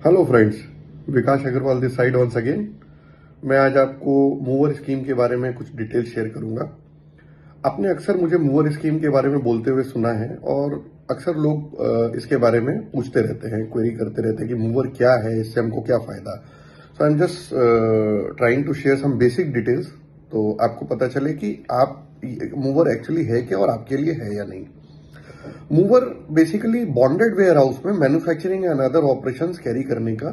Hello friends, Vikas Agarwal this side once again. मैं आज आपको मूवर स्कीम के बारे में कुछ डिटेल शेयर करूंगा। आपने अक्सर मुझे मूवर स्कीम के बारे में बोलते हुए सुना है और अक्सर लोग इसके बारे में पूछते रहते हैं, क्वेरी करते रहते हैं कि मूवर क्या है, इससे हमको क्या फायदा। So I am just trying to share some basic details, तो आपको पता चले कि आप मूवर एक्चुअली है क्या और आपके लिए है या नहीं। MOOWR basically bonded warehouse में manufacturing and other operations carry करने का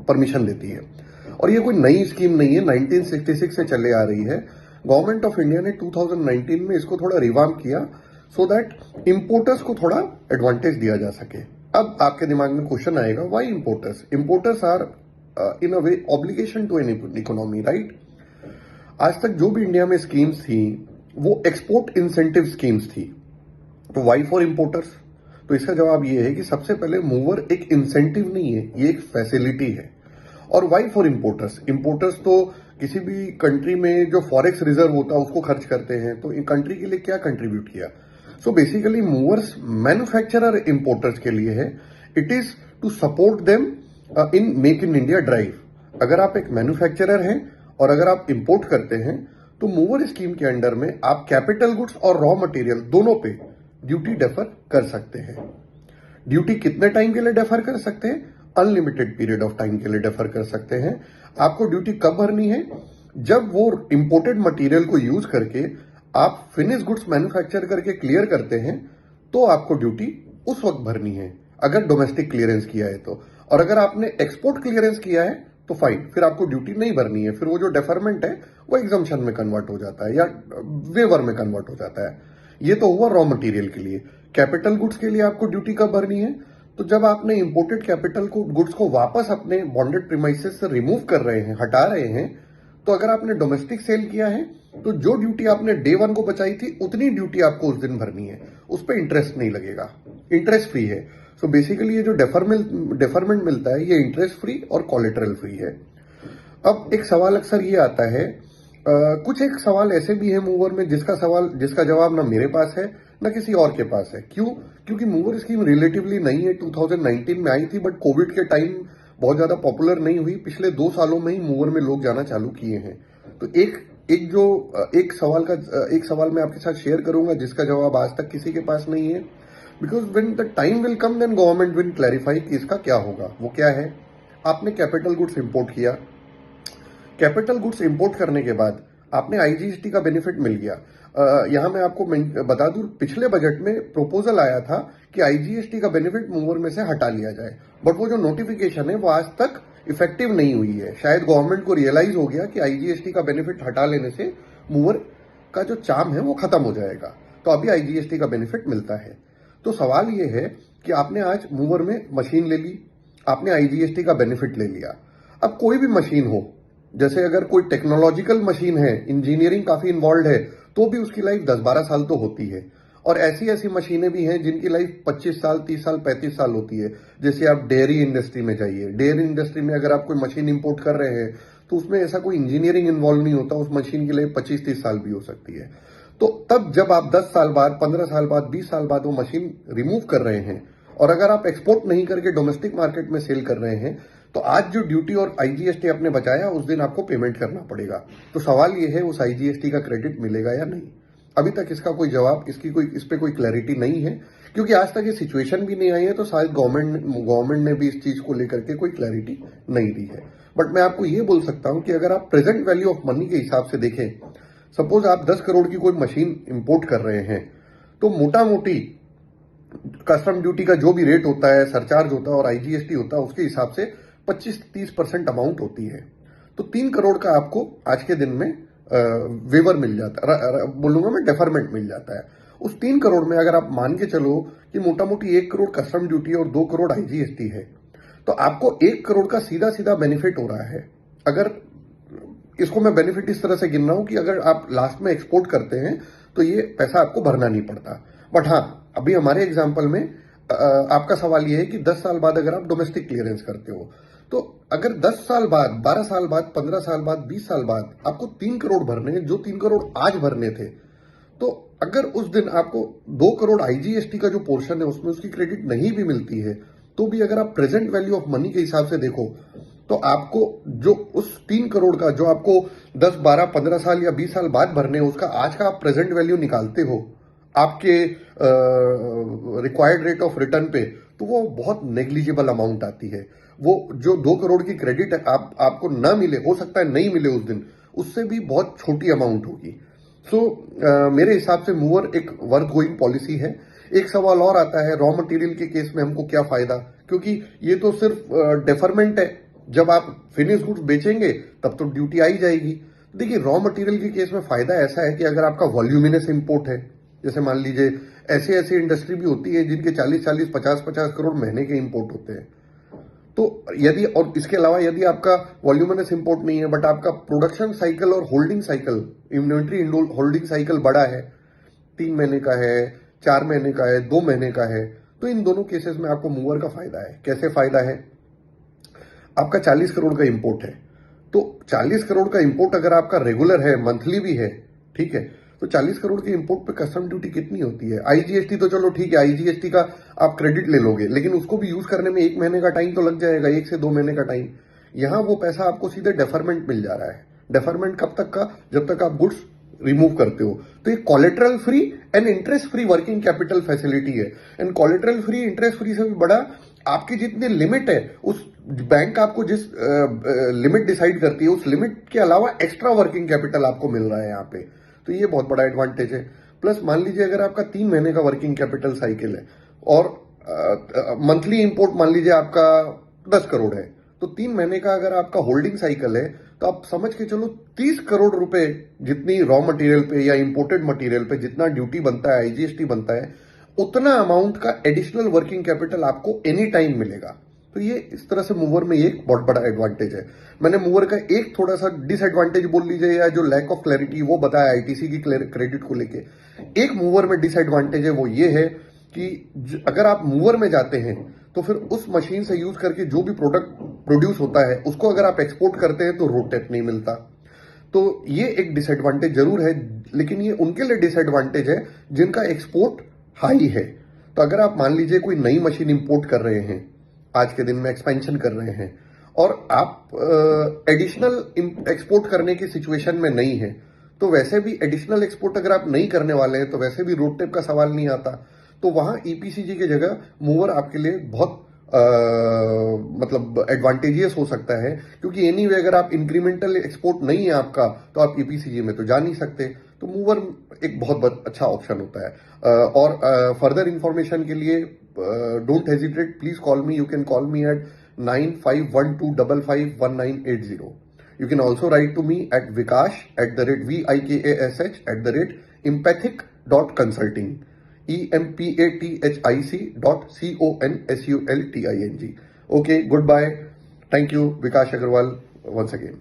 परमिशन देती है। और ये कोई नई स्कीम नहीं है, 1966 से चले आ रही है। गवर्नमेंट ऑफ इंडिया ने 2019 में इसको थोड़ा रिवार्म किया सो दैट इंपोर्टर्स को थोड़ा एडवांटेज दिया जा सके। अब आपके दिमाग में क्वेश्चन आएगा, why importers? Importers are in a way obligation to an economy, right? आज तक जो भी इंडिया में स्कीम्स थी वो एक्सपोर्ट इंसेंटिव स्कीम्स थी। तो वाई फॉर इंपोर्टर्स? तो इसका जवाब ये है कि सबसे पहले मूवर एक इंसेंटिव नहीं है, ये एक फैसिलिटी है। और वाई फॉर इंपोर्टर्स? इंपोर्टर्स तो किसी भी कंट्री में जो फॉरेक्स रिजर्व होता है उसको खर्च करते हैं, तो इन कंट्री के लिए क्या कंट्रीब्यूट किया? So basically movers manufacturer importers के लिए है। It is to support them in make in India drive. अगर आप एक मैन्युफैक्चरर हैं और अगर आप इंपोर्ट करते हैं तो मूवर स्कीम के अंडर में आप कैपिटल गुड्स और रॉ मटेरियल दोनों पे ड्यूटी डेफर कर सकते हैं। ड्यूटी कितने टाइम के लिए डेफर कर सकते हैं? अनलिमिटेड पीरियड ऑफ टाइम के लिए डेफर कर सकते हैं। आपको ड्यूटी कब भरनी है? जब वो इंपोर्टेड मटेरियल को यूज करके आप फिनिश गुड्स मैन्युफैक्चर करके क्लियर करते हैं तो आपको ड्यूटी उस वक्त भरनी है, अगर डोमेस्टिक क्लियरेंस किया है तो। और अगर आपने एक्सपोर्ट क्लियरेंस किया है तो फाइन, फिर आपको ड्यूटी नहीं भरनी है। फिर वो जो डेफरमेंट है वो एग्जम्पशन में कन्वर्ट हो जाता है या वेवर में कन्वर्ट हो जाता है। ये तो हुआ रॉ मटेरियल के लिए। कैपिटल गुड्स के लिए आपको ड्यूटी कब भरनी है? तो जब आपने इंपोर्टेड कैपिटल को गुड्स को वापस अपने बॉन्डेड प्रीमाइसेस से रिमूव कर रहे हैं, हटा रहे हैं, तो अगर आपने डोमेस्टिक सेल किया है तो जो ड्यूटी आपने डे वन को बचाई थी उतनी ड्यूटी आपको उस दिन भरनी है। उस पर इंटरेस्ट नहीं लगेगा, इंटरेस्ट फ्री है। सो बेसिकली ये जो डेफरमेंट मिलता है ये इंटरेस्ट फ्री और कोलेटरल फ्री है। अब एक सवाल अक्सर ये आता है, कुछ एक सवाल ऐसे भी है मूवर में जिसका जवाब ना मेरे पास है ना किसी और के पास है। क्यों? क्योंकि मूवर स्कीम रिलेटिवली नई है, 2019 में आई थी, बट कोविड के टाइम बहुत ज्यादा पॉपुलर नहीं हुई। पिछले 2 सालों में ही मूवर में लोग जाना चालू किए हैं। तो एक सवाल मैं आपके साथ शेयर करूंगा जिसका जवाब आज तक किसी के पास नहीं है। Because when the time will come then government will clarify कि इसका क्या होगा। वो क्या है? आपने कैपिटल गुड्स इंपोर्ट किया, कैपिटल गुड्स इंपोर्ट करने के बाद आपने आईजीएसटी का बेनिफिट मिल गया। यहां मैं आपको बता दूं, पिछले बजट में प्रपोजल आया था कि आईजीएसटी का बेनिफिट मूवर में से हटा लिया जाए, बट वो जो नोटिफिकेशन है वो आज तक इफेक्टिव नहीं हुई है। शायद गवर्नमेंट को रियलाइज हो गया कि आईजीएसटी का बेनिफिट हटा लेने से मूवर का जो चार्म है वो खत्म हो जाएगा, तो अभी आईजीएसटी का बेनिफिट मिलता है। तो सवाल ये है कि आपने आज मूवर में मशीन ले ली, आपने आईजीएसटी का बेनिफिट ले लिया। अब कोई भी मशीन हो, जैसे अगर कोई टेक्नोलॉजिकल मशीन है, इंजीनियरिंग काफी इन्वॉल्व है, तो भी उसकी लाइफ 10-12 साल तो होती है। और ऐसी ऐसी मशीनें भी हैं जिनकी लाइफ 25 साल, 30 साल, 35 साल होती है। जैसे आप डेयरी इंडस्ट्री में जाइए, डेयरी इंडस्ट्री में अगर आप कोई मशीन इंपोर्ट कर रहे हैं तो उसमें ऐसा कोई इंजीनियरिंग इन्वॉल्व नहीं होता, उस मशीन की लाइफ 25-30 साल भी हो सकती है। तो तब जब आप 10 साल बाद, 15 साल बाद, 20 साल बाद वो मशीन रिमूव कर रहे हैं और अगर आप एक्सपोर्ट नहीं करके डोमेस्टिक मार्केट में सेल कर रहे हैं, तो आज जो ड्यूटी और आईजीएसटी आपने बचाया उस दिन आपको पेमेंट करना पड़ेगा। तो सवाल ये है, उस आईजीएसटी का क्रेडिट मिलेगा या नहीं? अभी तक इसका कोई जवाब, इस पे कोई क्लैरिटी नहीं है, क्योंकि आज तक ये सिचुएशन भी नहीं आई है। तो शायद गवर्नमेंट ने भी इस चीज को लेकर के कोई क्लैरिटी नहीं दी है। बट मैं आपको ये बोल सकता हूं कि अगर आप प्रेजेंट वैल्यू ऑफ मनी के हिसाब से देखें, सपोज आप 10 करोड़ की कोई मशीन इंपोर्ट कर रहे हैं, तो मोटा मोटी कस्टम ड्यूटी का जो भी रेट होता है, सरचार्ज होता है और आईजीएसटी होता है, उसके हिसाब से 25-30% अमाउंट होती है। तो 3 करोड़ का आपको आज के दिन में वेवर मिल जाता है, बोलूंगा मैं, डेफरमेंट मिल जाता है। उस 3 करोड़ में अगर आप मान के चलो कि मोटा मोटी 1 करोड़ कस्टम ड्यूटी और 2 करोड़ आईजीएसटी है, तो आपको 1 करोड़ का सीधा सीधा बेनिफिट हो रहा है। अगर इसको मैं बेनिफिट इस तरह से गिन रहा हूं कि अगर आप लास्ट में एक्सपोर्ट करते हैं तो ये पैसा आपको भरना नहीं पड़ता। बट हाँ, अभी हमारे एग्जाम्पल में आपका सवाल ये है कि 10 साल बाद अगर आप डोमेस्टिक क्लियरेंस करते हो, तो अगर 10 साल बाद, 12 साल बाद, 15 साल बाद, 20 साल बाद आपको 3 करोड़ भरने हैं, जो 3 करोड़ आज भरने थे, तो अगर उस दिन आपको 2 करोड़ आईजीएसटी का जो पोर्शन है उसमें उसकी क्रेडिट नहीं भी मिलती है, तो भी अगर आप प्रेजेंट वैल्यू ऑफ मनी के हिसाब से देखो तो आपको जो उस 3 करोड़ का जो आपको 10, 12, 15 साल या 20 साल बाद भरने हैं, उसका आज का आप प्रेजेंट वैल्यू निकालते हो आपके रिक्वायर्ड रेट ऑफ रिटर्न पे, तो वो बहुत नेग्लिजिबल अमाउंट आती है। वो जो 2 करोड़ की क्रेडिट आपको ना मिले, हो सकता है नहीं मिले उस दिन, उससे भी बहुत छोटी अमाउंट होगी। सो मेरे हिसाब से मूवर एक वर्थ गोइंग पॉलिसी है। एक सवाल और आता है, रॉ मटेरियल के केस में हमको क्या फायदा, क्योंकि ये तो सिर्फ डेफरमेंट है। जब आप फिनिश गुड्स बेचेंगे तब तो ड्यूटी आई जाएगी। देखिए, रॉ मटेरियल के केस में फायदा ऐसा है कि अगर आपका वॉल्यूमिनस इंपोर्ट है, जैसे मान लीजिए ऐसी ऐसी इंडस्ट्री भी होती है जिनके 40-40, 50-50 करोड़ महीने के इंपोर्ट होते हैं, तो यदि, और इसके अलावा यदि आपका वॉल्यूमिनस इंपोर्ट नहीं है बट आपका प्रोडक्शन साइकिल और holding cycle, inventory holding cycle बड़ा है, 3 महीने का है, 4 महीने का है, 2 महीने का है, तो इन दोनों केसेस में आपको मूवर का फायदा है। कैसे फायदा है? आपका 40 करोड़ का इंपोर्ट है, तो 40 करोड़ का इंपोर्ट अगर आपका रेगुलर है, मंथली भी है, ठीक है, तो 40 करोड़ के इंपोर्ट पे कस्टम ड्यूटी कितनी होती है? आईजीएसटी तो चलो ठीक है, आईजीएसटी का आप क्रेडिट ले लोगे, लेकिन उसको भी यूज करने में 1 महीने का टाइम तो लग जाएगा, 1 से 2 महीने का टाइम। यहां वो पैसा आपको सीधे डेफरमेंट मिल जा रहा है। डेफरमेंट कब तक का? जब तक आप गुड्स रिमूव करते हो। तो ये collateral free and interest free working capital facility है। And collateral free, interest free से भी बड़ा, आपकी जितनी लिमिट है, उस बैंक आपको जिस लिमिट डिसाइड करती है, उस लिमिट के अलावा एक्स्ट्रा वर्किंग कैपिटल आपको मिल रहा है यहाँ पे। तो ये बहुत बड़ा एडवांटेज है। प्लस मान लीजिए अगर आपका 3 महीने का वर्किंग कैपिटल साइकिल है और मंथली इंपोर्ट मान लीजिए आपका 10 करोड़ है, तो 3 महीने का अगर आपका होल्डिंग साइकिल है, तो आप समझ के चलो 30 करोड़ रुपए जितनी रॉ मटेरियल पे या इंपोर्टेड मटेरियल पे जितना ड्यूटी बनता है, आईजीएसटी बनता है, उतना अमाउंट का एडिशनल वर्किंग कैपिटल आपको एनी टाइम मिलेगा। तो ये इस तरह से मूवर में एक बहुत बड़ा एडवांटेज है। मैंने मूवर का एक थोड़ा सा डिसएडवांटेज बोल लीजिए, या जो लैक ऑफ क्लैरिटी वो बताया आईटीसी की क्रेडिट को लेके। एक मूवर में डिसएडवांटेज है, वो ये है कि अगर आप मूवर में जाते हैं तो फिर उस मशीन से यूज करके जो भी प्रोडक्ट प्रोड्यूस होता है उसको अगर आप एक्सपोर्ट करते हैं तो रोड टैक्स नहीं मिलता। तो ये एक डिसएडवांटेज जरूर है, लेकिन ये उनके लिए डिसएडवांटेज है जिनका एक्सपोर्ट हाई है। तो अगर आप मान लीजिए कोई नई मशीन इंपोर्ट कर रहे हैं, आज के दिन में एक्सपेंशन कर रहे हैं, और आप एडिशनल एक्सपोर्ट करने की सिचुएशन में नहीं है, तो वैसे भी एडिशनल एक्सपोर्ट अगर आप नहीं करने वाले हैं तो वैसे भी रोड टेप का सवाल नहीं आता। तो वहां ईपीसीजी की जगह मूवर आपके लिए बहुत मतलब एडवांटेजियस हो सकता है, क्योंकि एनीवे अगर आप इंक्रीमेंटल एक्सपोर्ट नहीं है आपका तो आप ईपीसीजी में तो जा नहीं सकते। तो मूवर एक बहुत अच्छा ऑप्शन होता है। और फर्दर इंफॉर्मेशन के लिए don't hesitate, please call me. You can call me at 9512551980. You can also write to me at Vikash @vikash@empathic.consulting. EMPATHIC.CONSULTING. Okay, goodbye. Thank you, Vikash Agarwal, once again.